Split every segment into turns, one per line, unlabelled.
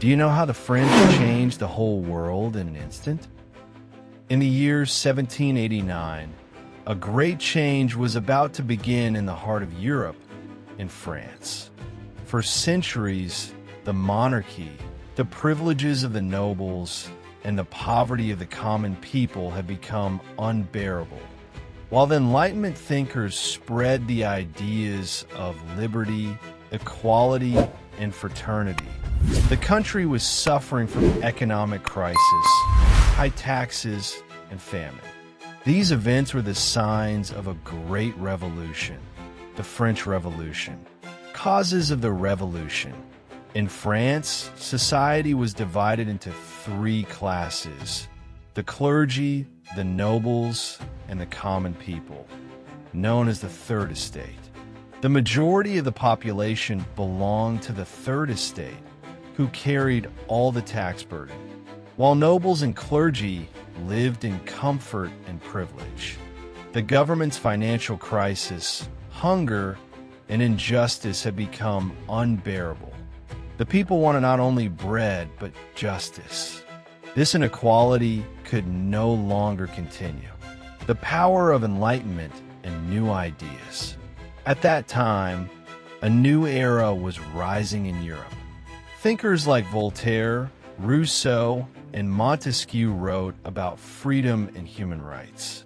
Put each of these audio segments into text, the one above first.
Do you know how the French changed the whole world in an instant? In the year 1789, a great change was about to begin in the heart of Europe, in France. For centuries, the monarchy, the privileges of the nobles, and the poverty of the common people had become unbearable. While the Enlightenment thinkers spread the ideas of liberty, equality, and fraternity, the country was suffering from economic crisis, high taxes, and famine. These events were the signs of a great revolution, the French Revolution. Causes of the revolution. In France, society was divided into three classes: the clergy, the nobles, and the common people, known as the Third Estate. The majority of the population belonged to the Third Estate, who carried all the tax burden, while nobles and clergy lived in comfort and privilege. The government's financial crisis, hunger, and injustice had become unbearable. The people wanted not only bread, but justice. This inequality could no longer continue. The power of enlightenment and new ideas. At that time, a new era was rising in Europe. Thinkers like Voltaire, Rousseau, and Montesquieu wrote about freedom and human rights.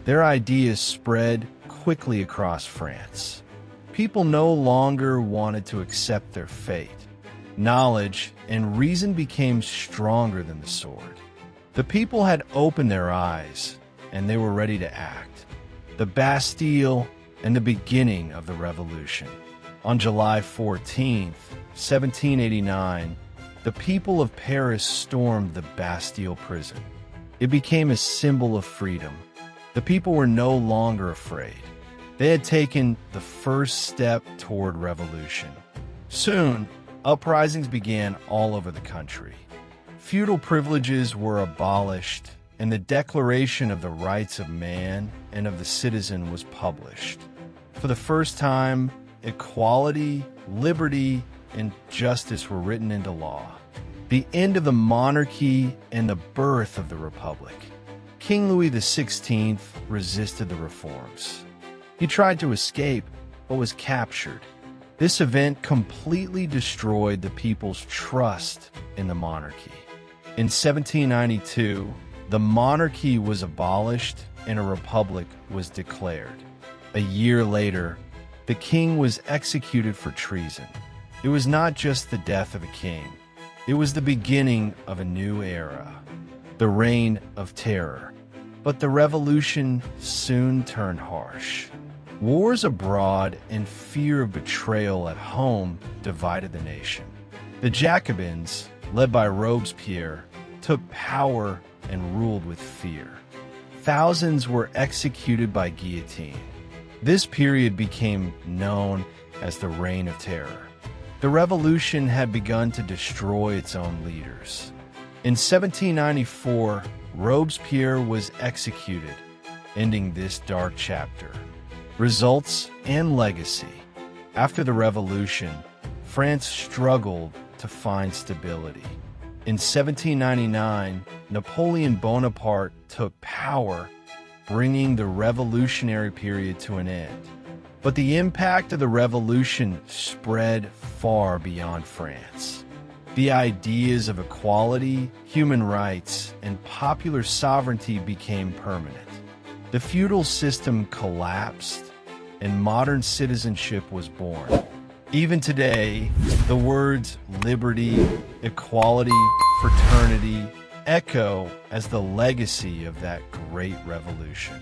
Their ideas spread quickly across France. People no longer wanted to accept their fate. Knowledge and reason became stronger than the sword. The people had opened their eyes, and they were ready to act. The Bastille and the beginning of the revolution. On July 14, 1789, the people of Paris stormed the Bastille prison. It became a symbol of freedom. The people were no longer afraid. They had taken the first step toward revolution. Soon, uprisings began all over the country. Feudal privileges were abolished, and the Declaration of the Rights of Man and of the Citizen was published. For the first time, equality, liberty, and justice were written into law. The end of the monarchy and the birth of the Republic. King Louis XVI resisted the reforms. He tried to escape, but was captured. This event completely destroyed the people's trust in the monarchy. In 1792, the monarchy was abolished and a republic was declared. A year later, the king was executed for treason. It was not just the death of a king. It was the beginning of a new era, the Reign of Terror. But the revolution soon turned harsh. Wars abroad and fear of betrayal at home divided the nation. The Jacobins, led by Robespierre, took power and ruled with fear. Thousands were executed by guillotine. This period became known as the Reign of Terror. The revolution had begun to destroy its own leaders. In 1794, Robespierre was executed, ending this dark chapter. Results and legacy. After the revolution, France struggled to find stability. In 1799, Napoleon Bonaparte took power, bringing the revolutionary period to an end. But the impact of the revolution spread far beyond France. The ideas of equality, human rights, and popular sovereignty became permanent. The feudal system collapsed, and modern citizenship was born. Even today, the words liberty, equality, fraternity echo as the legacy of that great revolution.